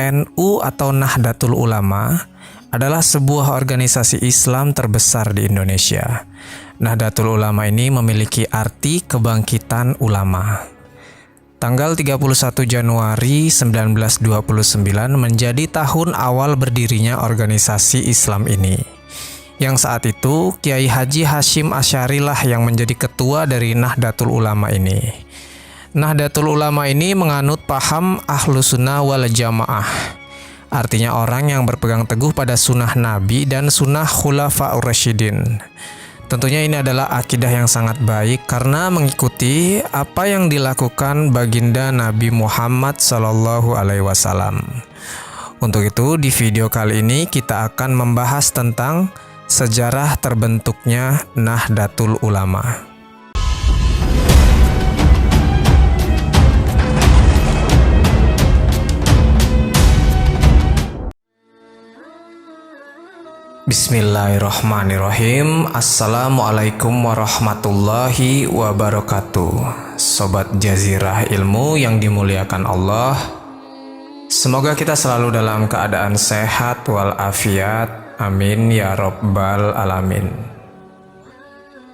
NU atau Nahdlatul Ulama adalah sebuah organisasi Islam terbesar di Indonesia. Nahdlatul Ulama ini memiliki arti kebangkitan ulama. Tanggal 31 Januari 1929 menjadi tahun awal berdirinya organisasi Islam ini. Yang saat itu Kiai Haji Hasyim Asy'ari lah yang menjadi ketua dari Nahdlatul Ulama ini. Nahdlatul Ulama ini menganut paham Ahlus Sunnah wal Jamaah. Artinya orang yang berpegang teguh pada sunnah Nabi dan sunnah Khulafaur Rasyidin. Tentunya ini adalah akidah yang sangat baik karena mengikuti apa yang dilakukan baginda Nabi Muhammad SAW. Untuk itu di video kali ini kita akan membahas tentang sejarah terbentuknya Nahdlatul Ulama. Bismillahirrahmanirrahim. Assalamualaikum warahmatullahi wabarakatuh. Sobat Jazirah Ilmu yang dimuliakan Allah, semoga kita selalu dalam keadaan sehat walafiat. Amin ya rabbal alamin.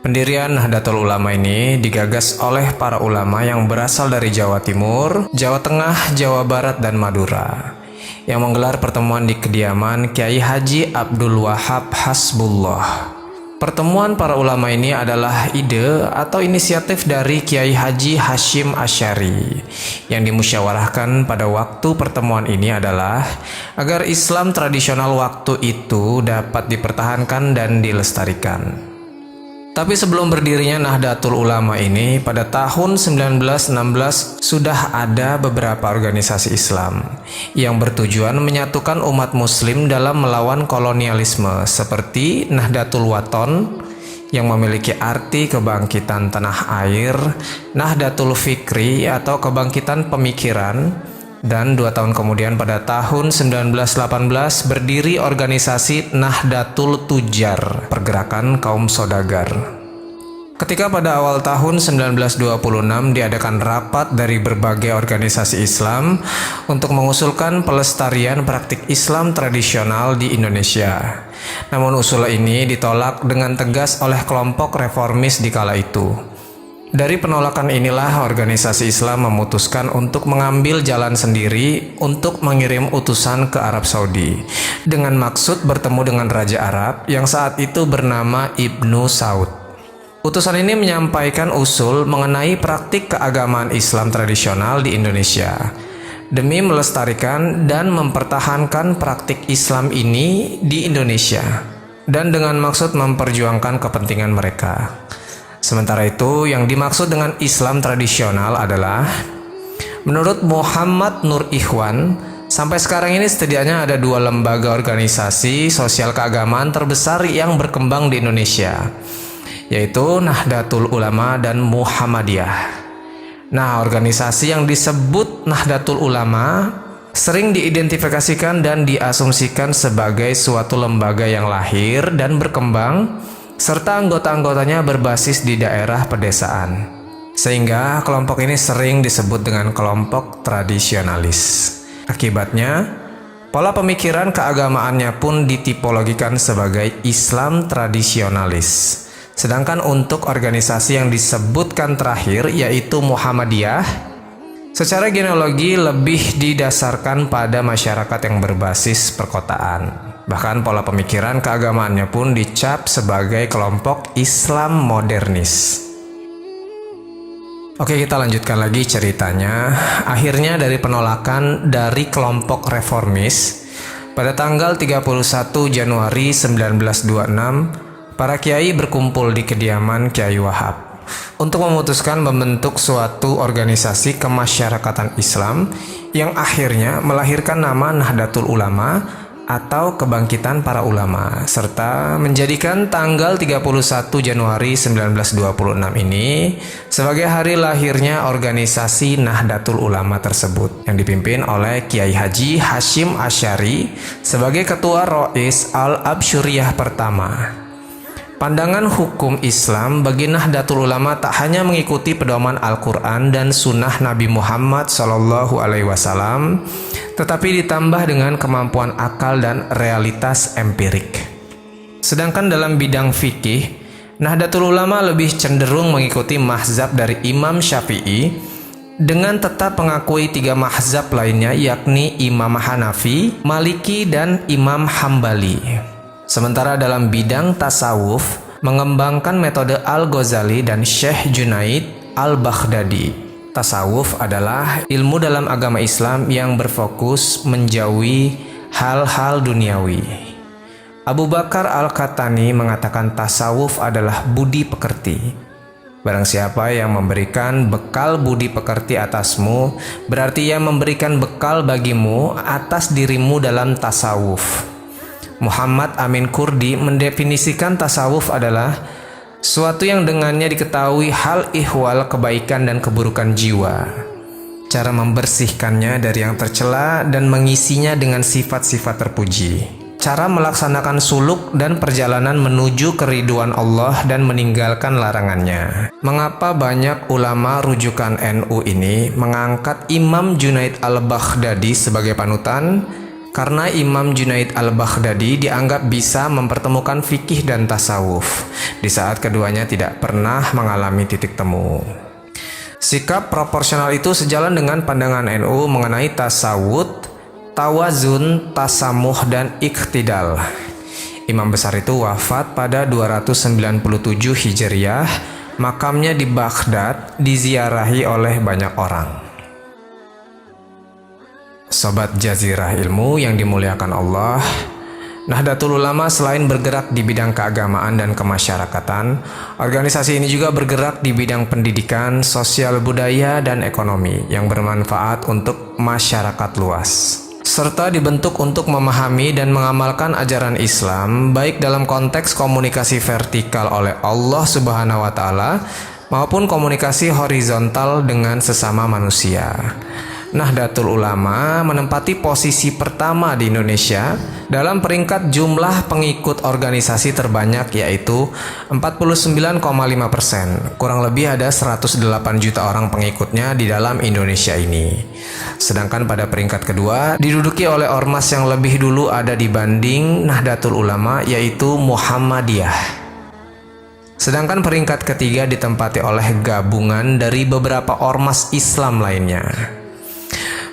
Pendirian Nahdlatul Ulama ini digagas oleh para ulama yang berasal dari Jawa Timur, Jawa Tengah, Jawa Barat, dan Madura, yang menggelar pertemuan di kediaman Kiai Haji Abdul Wahab Hasbullah. Pertemuan para ulama ini adalah ide atau inisiatif dari Kiai Haji Hasyim Asy'ari. Yang dimusyawarahkan pada waktu pertemuan ini adalah agar Islam tradisional waktu itu dapat dipertahankan dan dilestarikan. Tapi sebelum berdirinya Nahdlatul Ulama ini, pada tahun 1916 sudah ada beberapa organisasi Islam yang bertujuan menyatukan umat muslim dalam melawan kolonialisme, seperti Nahdlatul Wathon yang memiliki arti kebangkitan tanah air, Nahdlatul Fikri atau kebangkitan pemikiran, dan 2 tahun kemudian pada tahun 1918 berdiri organisasi Nahdlatul Tujar, pergerakan kaum saudagar. Ketika pada awal tahun 1926 diadakan rapat dari berbagai organisasi Islam untuk mengusulkan pelestarian praktik Islam tradisional di Indonesia. Namun usul ini ditolak dengan tegas oleh kelompok reformis di kala itu. Dari penolakan inilah organisasi Islam memutuskan untuk mengambil jalan sendiri untuk mengirim utusan ke Arab Saudi dengan maksud bertemu dengan Raja Arab yang saat itu bernama Ibnu Saud. Utusan ini menyampaikan usul mengenai praktik keagamaan Islam tradisional di Indonesia demi melestarikan dan mempertahankan praktik Islam ini di Indonesia dan dengan maksud memperjuangkan kepentingan mereka. Sementara itu, yang dimaksud dengan Islam tradisional adalah, menurut Muhammad Nur Ikhwan, sampai sekarang ini setidaknya ada 2 lembaga organisasi sosial keagamaan terbesar yang berkembang di Indonesia, yaitu Nahdlatul Ulama dan Muhammadiyah. Nah, organisasi yang disebut Nahdlatul Ulama sering diidentifikasikan dan diasumsikan sebagai suatu lembaga yang lahir dan berkembang, serta anggota-anggotanya berbasis di daerah pedesaan. Sehingga kelompok ini sering disebut dengan kelompok tradisionalis. Akibatnya, pola pemikiran keagamaannya pun ditipologikan sebagai Islam tradisionalis. Sedangkan untuk organisasi yang disebutkan terakhir, yaitu Muhammadiyah, secara genealogi lebih didasarkan pada masyarakat yang berbasis perkotaan. Bahkan pola pemikiran keagamaannya pun dicap sebagai kelompok Islam modernis. Oke, kita lanjutkan lagi ceritanya. Akhirnya dari penolakan dari kelompok reformis, pada tanggal 31 Januari 1926, para kiai berkumpul di kediaman Kiai Wahab untuk memutuskan membentuk suatu organisasi kemasyarakatan Islam yang akhirnya melahirkan nama Nahdlatul Ulama atau Kebangkitan Para Ulama, serta menjadikan tanggal 31 Januari 1926 ini sebagai hari lahirnya organisasi Nahdlatul Ulama tersebut, yang dipimpin oleh Kiai Haji Hasyim Asy'ari sebagai Ketua Rois Al-Absyuriyah pertama. Pandangan hukum Islam bagi Nahdlatul Ulama tak hanya mengikuti pedoman Al-Quran dan Sunnah Nabi Muhammad SAW, tetapi ditambah dengan kemampuan akal dan realitas empirik. Sedangkan dalam bidang fikih, Nahdlatul Ulama lebih cenderung mengikuti mazhab dari Imam Syafi'i dengan tetap mengakui 3 mazhab lainnya, yakni Imam Hanafi, Maliki, dan Imam Hambali. Sementara dalam bidang tasawuf, mengembangkan metode Al-Ghazali dan Syekh Junaid Al-Baghdadi. Tasawuf adalah ilmu dalam agama Islam yang berfokus menjauhi hal-hal duniawi. Abu Bakar Al-Qahtani mengatakan tasawuf adalah budi pekerti. Barang siapa yang memberikan bekal budi pekerti atasmu, berarti ia memberikan bekal bagimu atas dirimu dalam tasawuf. Muhammad Amin Kurdi mendefinisikan tasawuf adalah suatu yang dengannya diketahui hal ihwal kebaikan dan keburukan jiwa, cara membersihkannya dari yang tercela dan mengisinya dengan sifat-sifat terpuji, cara melaksanakan suluk dan perjalanan menuju keriduan Allah dan meninggalkan larangannya. Mengapa banyak ulama rujukan NU ini mengangkat Imam Junaid Al-Baghdadi sebagai panutan? Karena Imam Junaid Al-Baghdadi dianggap bisa mempertemukan fikih dan tasawuf, di saat keduanya tidak pernah mengalami titik temu. Sikap proporsional itu sejalan dengan pandangan NU mengenai tasawuf, tawazun, tasamuh, dan iktidal. Imam besar itu wafat pada 297 Hijriah, makamnya di Baghdad diziarahi oleh banyak orang. Sobat Jazirah Ilmu yang dimuliakan Allah, Nahdlatul Ulama selain bergerak di bidang keagamaan dan kemasyarakatan, organisasi ini juga bergerak di bidang pendidikan, sosial budaya, dan ekonomi yang bermanfaat untuk masyarakat luas, serta dibentuk untuk memahami dan mengamalkan ajaran Islam baik dalam konteks komunikasi vertikal oleh Allah Subhanahu wa Ta'ala maupun komunikasi horizontal dengan sesama manusia. Nahdlatul Ulama menempati posisi pertama di Indonesia dalam peringkat jumlah pengikut organisasi terbanyak, yaitu 49,5%. Kurang lebih ada 108 juta orang pengikutnya di dalam Indonesia ini. Sedangkan pada peringkat kedua diduduki oleh ormas yang lebih dulu ada dibanding Nahdlatul Ulama, yaitu Muhammadiyah. Sedangkan peringkat ketiga ditempati oleh gabungan dari beberapa ormas Islam lainnya.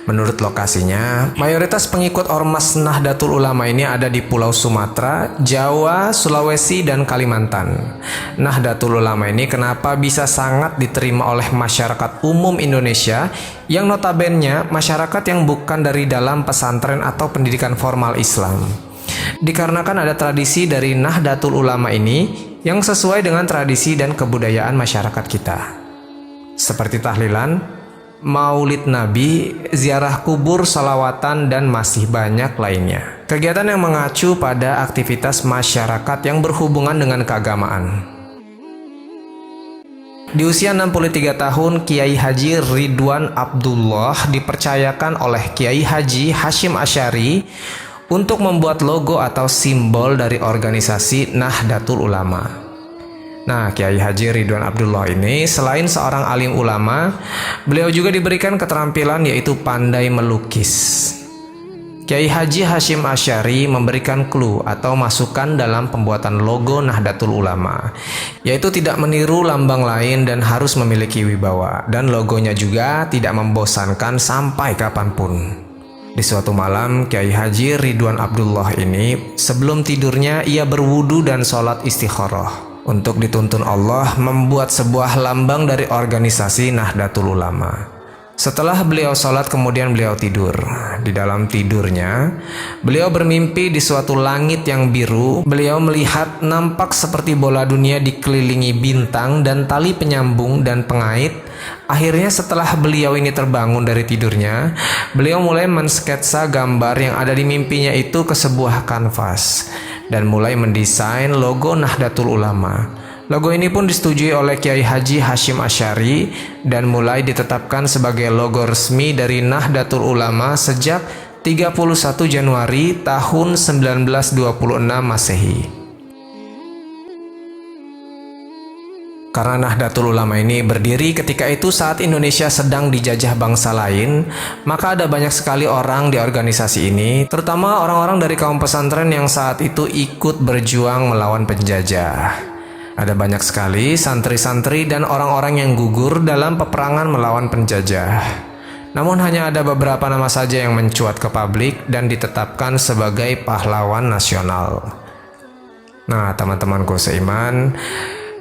Menurut lokasinya, mayoritas pengikut ormas Nahdlatul Ulama ini ada di Pulau Sumatera, Jawa, Sulawesi, dan Kalimantan. Nahdlatul Ulama ini kenapa bisa sangat diterima oleh masyarakat umum Indonesia yang notabene masyarakat yang bukan dari dalam pesantren atau pendidikan formal Islam? Dikarenakan ada tradisi dari Nahdlatul Ulama ini yang sesuai dengan tradisi dan kebudayaan masyarakat kita, seperti tahlilan, Maulid Nabi, ziarah kubur, salawatan, dan masih banyak lainnya. Kegiatan yang mengacu pada aktivitas masyarakat yang berhubungan dengan keagamaan. Di usia 63 tahun, Kiai Haji Ridwan Abdullah dipercayakan oleh Kiai Haji Hashim Asy'ari untuk membuat logo atau simbol dari organisasi Nahdlatul Ulama. Nah, Kiai Haji Ridwan Abdullah ini selain seorang alim ulama, beliau juga diberikan keterampilan yaitu pandai melukis. Kiai Haji Hashim Asy'ari memberikan clue atau masukan dalam pembuatan logo Nahdlatul Ulama, yaitu tidak meniru lambang lain dan harus memiliki wibawa, dan logonya juga tidak membosankan sampai kapanpun. Di suatu malam, Kiai Haji Ridwan Abdullah ini sebelum tidurnya ia berwudu dan sholat istikharah untuk dituntun Allah membuat sebuah lambang dari organisasi Nahdlatul Ulama. Setelah beliau sholat kemudian beliau tidur. Di dalam tidurnya, beliau bermimpi di suatu langit yang biru. Beliau melihat nampak seperti bola dunia dikelilingi bintang dan tali penyambung dan pengait. Akhirnya setelah beliau ini terbangun dari tidurnya, beliau mulai mensketsa gambar yang ada di mimpinya itu ke sebuah kanvas dan mulai mendesain logo Nahdlatul Ulama. Logo ini pun disetujui oleh Kiai Haji Hashim Asy'ari dan mulai ditetapkan sebagai logo resmi dari Nahdlatul Ulama sejak 31 Januari tahun 1926 Masehi. Karena Nahdlatul Ulama ini berdiri ketika itu saat Indonesia sedang dijajah bangsa lain, maka ada banyak sekali orang di organisasi ini, terutama orang-orang dari kaum pesantren yang saat itu ikut berjuang melawan penjajah. Ada banyak sekali santri-santri dan orang-orang yang gugur dalam peperangan melawan penjajah. Namun hanya ada beberapa nama saja yang mencuat ke publik dan ditetapkan sebagai pahlawan nasional. Nah, teman-temanku seiman,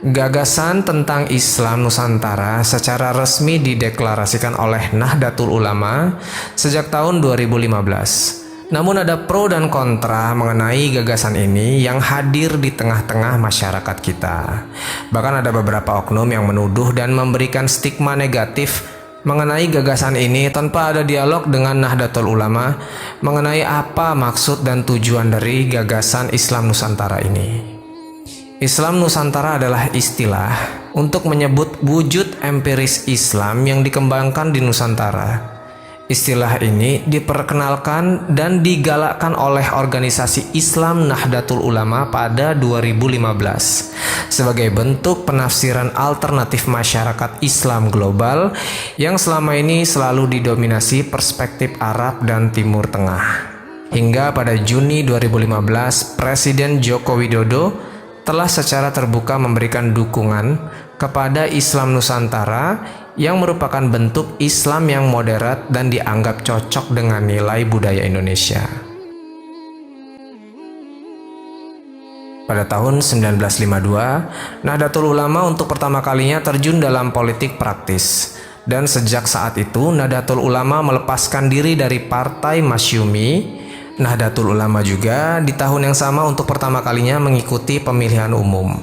gagasan tentang Islam Nusantara secara resmi dideklarasikan oleh Nahdlatul Ulama sejak tahun 2015. Namun ada pro dan kontra mengenai gagasan ini yang hadir di tengah-tengah masyarakat kita. Bahkan ada beberapa oknum yang menuduh dan memberikan stigma negatif mengenai gagasan ini tanpa ada dialog dengan Nahdlatul Ulama mengenai apa maksud dan tujuan dari gagasan Islam Nusantara ini. Islam Nusantara adalah istilah untuk menyebut wujud empiris Islam yang dikembangkan di Nusantara. Istilah ini diperkenalkan dan digalakkan oleh organisasi Islam Nahdlatul Ulama pada 2015 sebagai bentuk penafsiran alternatif masyarakat Islam global yang selama ini selalu didominasi perspektif Arab dan Timur Tengah. Hingga pada Juni 2015, Presiden Joko Widodo telah secara terbuka memberikan dukungan kepada Islam Nusantara yang merupakan bentuk Islam yang moderat dan dianggap cocok dengan nilai budaya Indonesia. Pada tahun 1952, Nahdlatul Ulama untuk pertama kalinya terjun dalam politik praktis. Dan sejak saat itu, Nahdlatul Ulama melepaskan diri dari Partai Masyumi. Nahdlatul Ulama juga di tahun yang sama untuk pertama kalinya mengikuti pemilihan umum.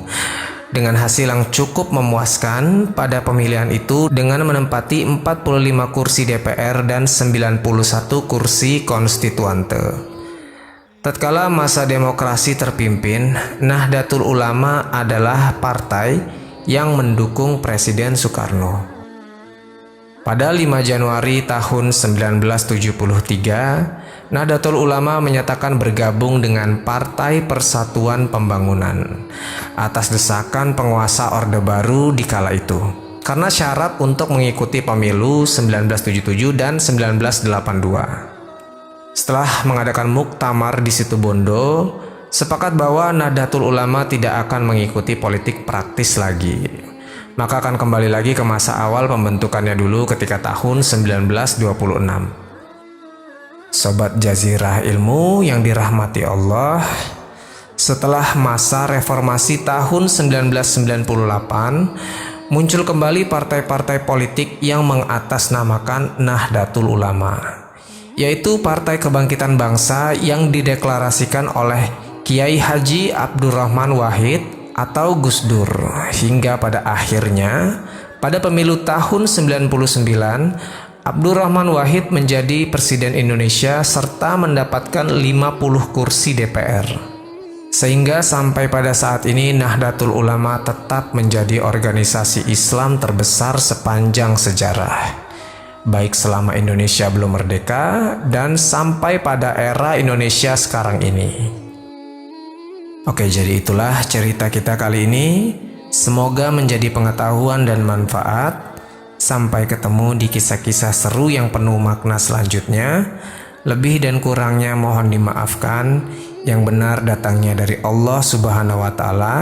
Dengan hasil yang cukup memuaskan pada pemilihan itu dengan menempati 45 kursi DPR dan 91 kursi konstituante. Tatkala masa demokrasi terpimpin, Nahdlatul Ulama adalah partai yang mendukung Presiden Soekarno. Pada 5 Januari tahun 1973, Nahdlatul Ulama menyatakan bergabung dengan Partai Persatuan Pembangunan atas desakan penguasa Orde Baru di kala itu, karena syarat untuk mengikuti pemilu 1977 dan 1982. Setelah mengadakan muktamar di Situbondo, sepakat bahwa Nahdlatul Ulama tidak akan mengikuti politik praktis lagi. Maka akan kembali lagi ke masa awal pembentukannya dulu ketika tahun 1926. Sobat Jazirah Ilmu yang dirahmati Allah, setelah masa reformasi tahun 1998, muncul kembali partai-partai politik yang mengatasnamakan Nahdlatul Ulama, yaitu Partai Kebangkitan Bangsa yang dideklarasikan oleh Kiai Haji Abdurrahman Wahid atau Gus Dur, hingga pada akhirnya pada pemilu tahun 99 Abdurrahman Wahid menjadi Presiden Indonesia serta mendapatkan 50 kursi DPR. Sehingga sampai pada saat ini Nahdlatul Ulama tetap menjadi organisasi Islam terbesar sepanjang sejarah, baik selama Indonesia belum merdeka dan sampai pada era Indonesia sekarang ini. Oke, jadi itulah cerita kita kali ini. Semoga menjadi pengetahuan dan manfaat. Sampai ketemu di kisah-kisah seru yang penuh makna selanjutnya. Lebih dan kurangnya mohon dimaafkan. Yang benar datangnya dari Allah Subhanahu wa Ta'ala.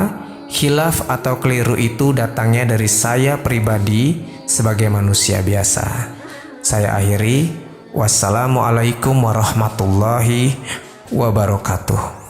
Khilaf atau keliru itu datangnya dari saya pribadi sebagai manusia biasa. Saya akhiri. Wassalamualaikum warahmatullahi wabarakatuh.